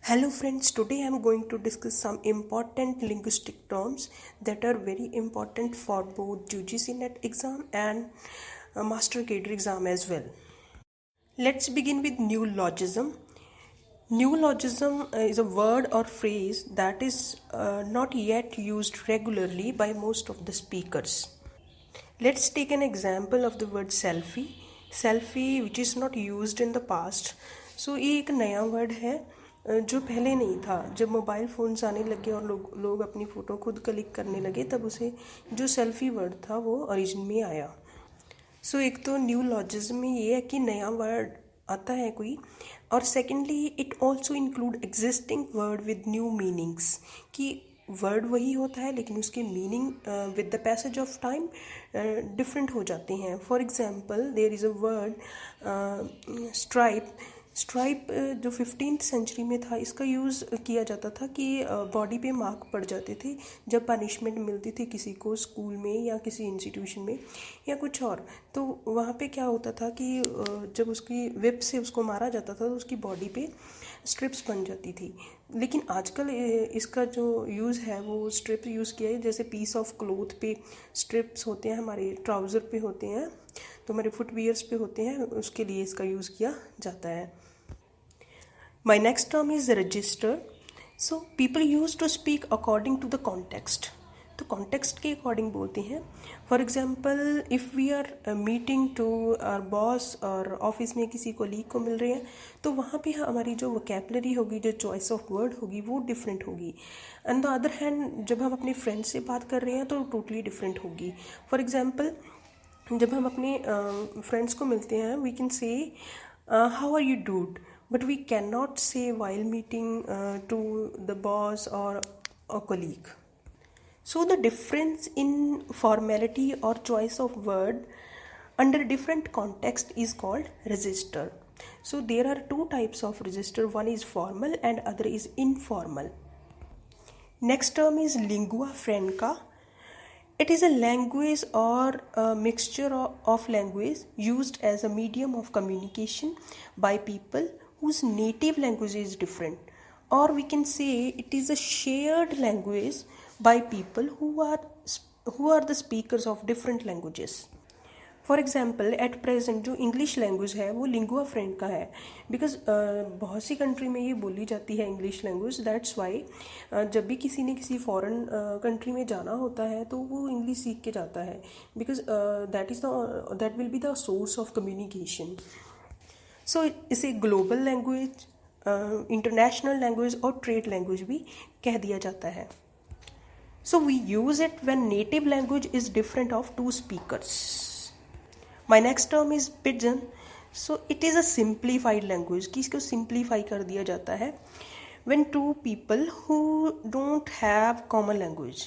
Hello friends, today I am going to discuss some important linguistic terms that are very important for both UGC NET exam and Master Cadre exam as well. Let's begin with neologism. Neologism is a word or phrase that is not yet used regularly by most of the speakers. Let's take an example of the word selfie. Selfie which is not used in the past. So ये एक नया word है जो पहले नहीं था. जब mobile phones आने लगे और लोग अपनी फ़ोटो खुद क्लिक करने लगे तब उसे जो सेल्फ़ी वर्ड था वो ओरिजिन में आया. सो एक तो न्यूलॉजिज्म में ये है कि नया वर्ड आता है कोई, और secondly it also include existing word with new meanings. कि वर्ड वही होता है लेकिन उसके meaning with the passage of time different हो जाते हैं. For example there is a word stripe. Stripe जो 15th सेंचुरी में था, इसका यूज़ किया जाता था कि बॉडी पे मार्क पड़ जाते थे जब पनिशमेंट मिलती थी किसी को स्कूल में या किसी इंस्टीट्यूशन में या कुछ और. तो वहाँ पे क्या होता था कि जब उसकी whip से उसको मारा जाता था तो उसकी बॉडी पे स्ट्रिप्स बन जाती थी. लेकिन आजकल इसका जो यूज़ है वो स्ट्रिप यूज़ किया है. जैसे पीस ऑफ क्लोथ पे स्ट्रिप्स होते हैं, हमारे ट्राउज़र पे होते हैं, तो हमारे फुटवियर्स पे होते हैं, उसके लिए इसका यूज़ किया जाता है. My next term is register. So people used to speak according to the context. तो कॉन्टेक्स्ट के अकॉर्डिंग बोलते हैं. For example if we are meeting to our boss और ऑफिस में किसी कोलीग को मिल रहे हैं तो वहाँ पे हमारी जो वोकेबलरी होगी, जो चॉइस ऑफ वर्ड होगी वो डिफरेंट होगी. ऑन द अदर हैंड जब हम अपने फ्रेंड से बात कर रहे हैं तो टोटली डिफरेंट होगी. फॉर एग्जाम्पल जब हम अपने फ्रेंड्स को मिलते हैं we can say how are you dude, but we cannot say while meeting to the boss or a colleague. So the difference in formality or choice of word under different context is called register. So there are two types of register. One is formal and other is informal. Next term is lingua franca. It is a language or a mixture of language used as a medium of communication by people whose native language is different, or we can say it is a shared language by people who are the speakers of different languages. For example at present जो English language है वो lingua फ्रैंका है, because बहुत सी country में ये बोली जाती है इंग्लिश लैंग्वेज. दैट्स वाई जब भी किसी ने किसी फॉरेन कंट्री में जाना होता है तो वो इंग्लिश सीख के जाता है, because that will be the source of communication. So इसे ग्लोबल लैंग्वेज, इंटरनेशनल लैंग्वेज और ट्रेड लैंग्वेज भी कह दिया जाता है. So we use it when native language is different of to speakers. My next term is pidgin. So it is a simplified language कि इसको simplify कर दिया जाता है when two people who don't have common language.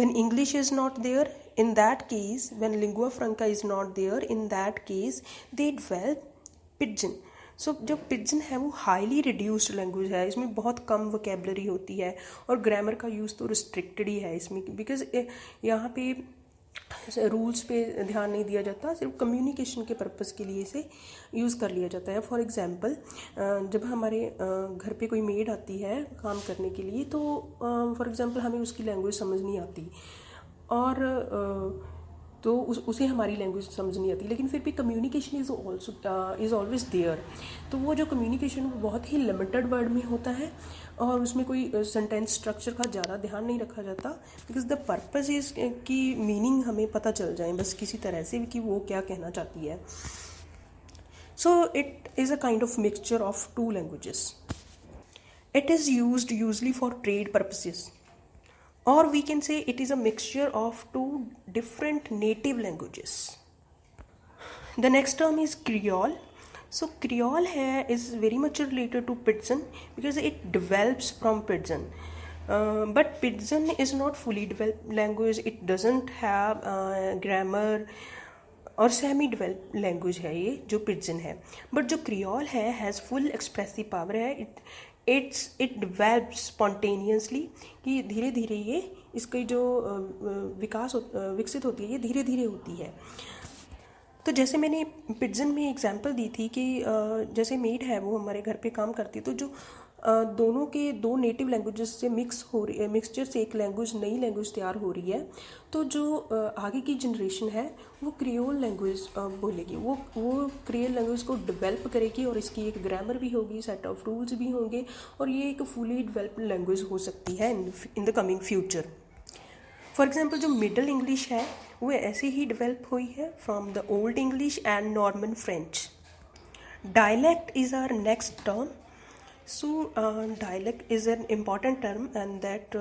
When English is not there, in that case, when lingua franca is not there, in that case, they develop pidgin. सो जो pigeon है वो highly reduced language है, इसमें बहुत कम vocabulary होती है और grammar का यूज़ तो रिस्ट्रिक्टेड ही है इसमें, बिकॉज यहाँ पे रूल्स पे ध्यान नहीं दिया जाता, सिर्फ कम्युनिकेशन के पर्पज़ के लिए इसे यूज़ कर लिया जाता है. फॉर एग्जांपल जब हमारे घर पे कोई मेड आती है काम करने के लिए तो फॉर एग्जांपल हमें उसकी लैंग्वेज समझ नहीं आती और तो उसे हमारी लैंग्वेज समझ नहीं आती, लेकिन फिर भी कम्युनिकेशन इज़ ऑलवेज देयर. तो वो जो कम्युनिकेशन वो बहुत ही लिमिटेड वर्ड में होता है और उसमें कोई सेंटेंस स्ट्रक्चर का ज़्यादा ध्यान नहीं रखा जाता, बिकॉज द पर्पज़ इज़ की मीनिंग हमें पता चल जाए बस किसी तरह से कि वो क्या कहना चाहती है. सो it is a kind of mixture of to languages. It is used usually for trade purposes, or we can say it is a mixture of two different native languages. The next term is Creole. So Creole here is very much related to Pidgin because it develops from Pidgin. But Pidgin is not fully developed language. It doesn't have grammar और semi develop language है ये जो pigeon है. But जो creole है has full expressive power है. It develop spontaneously कि धीरे धीरे ये इसकी जो विकसित होती है ये धीरे धीरे होती है. तो जैसे मैंने पिजन में एग्जांपल दी थी कि जैसे मेड है वो हमारे घर पे काम करती है, तो जो दोनों के दो नेटिव लैंग्वेजेस से मिक्सचर से एक नई लैंग्वेज तैयार हो रही है, तो जो आगे की जनरेशन है वो क्रियोल लैंग्वेज बोलेगी, वो क्रियोल लैंग्वेज को डेवलप करेगी और इसकी एक ग्रामर भी होगी, सेट ऑफ रूल्स भी होंगे और ये एक फुली डेवलप्ड लैंग्वेज हो सकती है in the coming future. For example जो मिडल इंग्लिश है वो ऐसे ही डेवलप हुई है from the old English and Norman French. Dialect is our next term. So dialect is an important term and that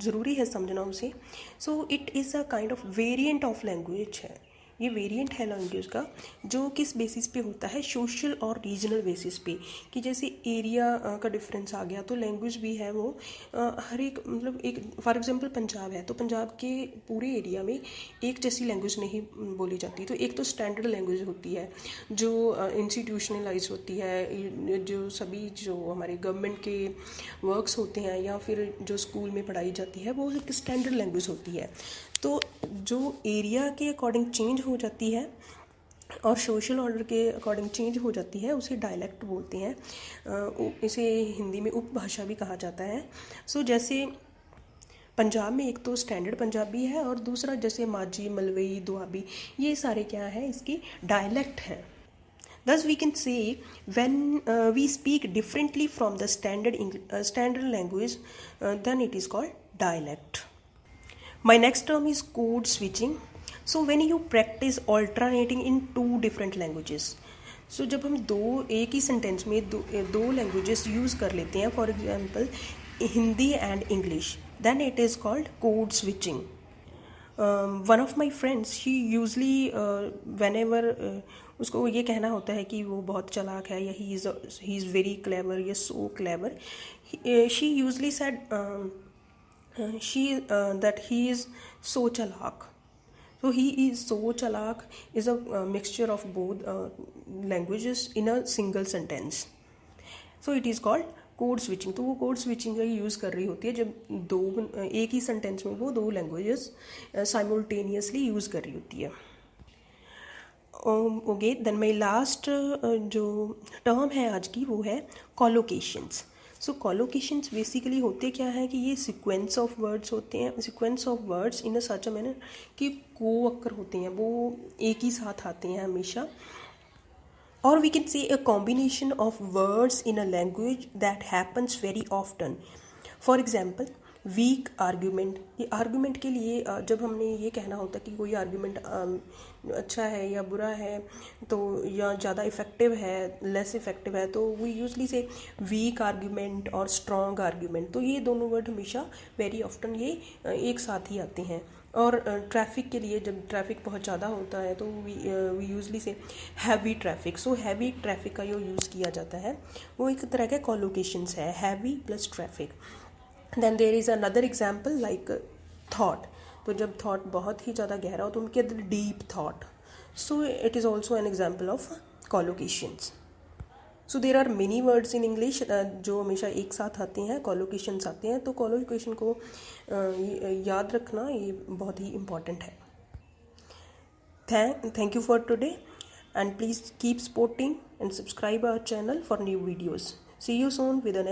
ज़रूरी है समझना उसे। So it is a kind of variant of language है, ये वेरिएंट है language का, जो किस बेसिस पे होता है, सोशल और रीजनल बेसिस पे, कि जैसे एरिया का डिफरेंस आ गया तो लैंग्वेज भी है वो हर एक, मतलब एक फॉर एग्जांपल पंजाब है तो पंजाब के पूरे एरिया में एक जैसी लैंग्वेज नहीं बोली जाती, तो एक तो स्टैंडर्ड लैंग्वेज होती है जो इंस्टीट्यूशनलाइज होती है, जो सभी जो हमारे गवर्नमेंट के वर्क्स होते हैं या फिर जो स्कूल में पढ़ाई जाती है वो एक स्टैंडर्ड लैंग्वेज होती है। तो जो एरिया के अकॉर्डिंग चेंज हो जाती है और सोशल ऑर्डर के अकॉर्डिंग चेंज हो जाती है उसे डायलैक्ट बोलते हैं। इसे हिंदी में उपभाषा भी कहा जाता है। सो जैसे पंजाब में एक तो स्टैंडर्ड पंजाबी है और दूसरा जैसे माझी, मलवई, दुआबी, ये सारे क्या है, इसकी डायलैक्ट है। Thus we can say when we speak differently from the standard language, then it is called dialect. My next term is code switching. So when you practice alternating in two different languages. So जब हम एक ही sentence में दो languages use कर लेते हैं, for example Hindi and English, then it is called code switching. One of my friends she usually whenever उसको ये कहना होता है कि वो बहुत चालाक है या ही इज़ वेरी क्लेवर या सो clever, she usually said that he is so chalak. So he is so chalak is a mixture of both languages in a single sentence. So it is called code switching. तो वो code switching का use कर रही होती है जब एक ही sentence में वो दो लैंग्वेजेस साइमल्टेनियसली यूज़ कर रही होती है। ओके, देन माई लास्ट जो टर्म है आज की वो है कॉलोकेशंस। सो कॉलोकेशंस बेसिकली होते क्या है कि ये सीक्वेंस ऑफ वर्ड्स होते हैं, sequence of words in a such a manner कि को अक्कर होते हैं, वो एक ही साथ आते हैं हमेशा। और we can say a combination of words in a language that happens very often. For example weak argument, ये आर्ग्यूमेंट के लिए जब हमने ये कहना होता कि कोई आर्ग्यूमेंट अच्छा है या बुरा है, तो या ज़्यादा इफ़ेक्टिव है, लेस इफ़ेक्टिव है, तो वी यूजली से वीक आर्ग्यूमेंट और स्ट्रॉन्ग आर्ग्यूमेंट। तो ये दोनों वर्ड हमेशा वेरी ऑफ्टन ये एक साथ ही आते हैं। और ट्रैफिक के लिए जब ट्रैफिक बहुत ज़्यादा होता है तो वी यूजली से heavy traffic. So heavy traffic का जो यूज़ किया जाता है वो एक तरह के कॉलोकेशंस है, heavy plus traffic. Then there is another example like thought. तो जब थॉट बहुत ही ज़्यादा गहरा हो तो उनके अंदर deep thought, so it is also an example of collocations. So there are many words in English जो हमेशा एक साथ आते हैं, कॉलोकेशंस आते हैं। तो कॉलोकेशन को याद रखना ये बहुत ही इम्पॉर्टेंट है। Thank you for today and please keep supporting and subscribe our channel for new videos. See you soon with the next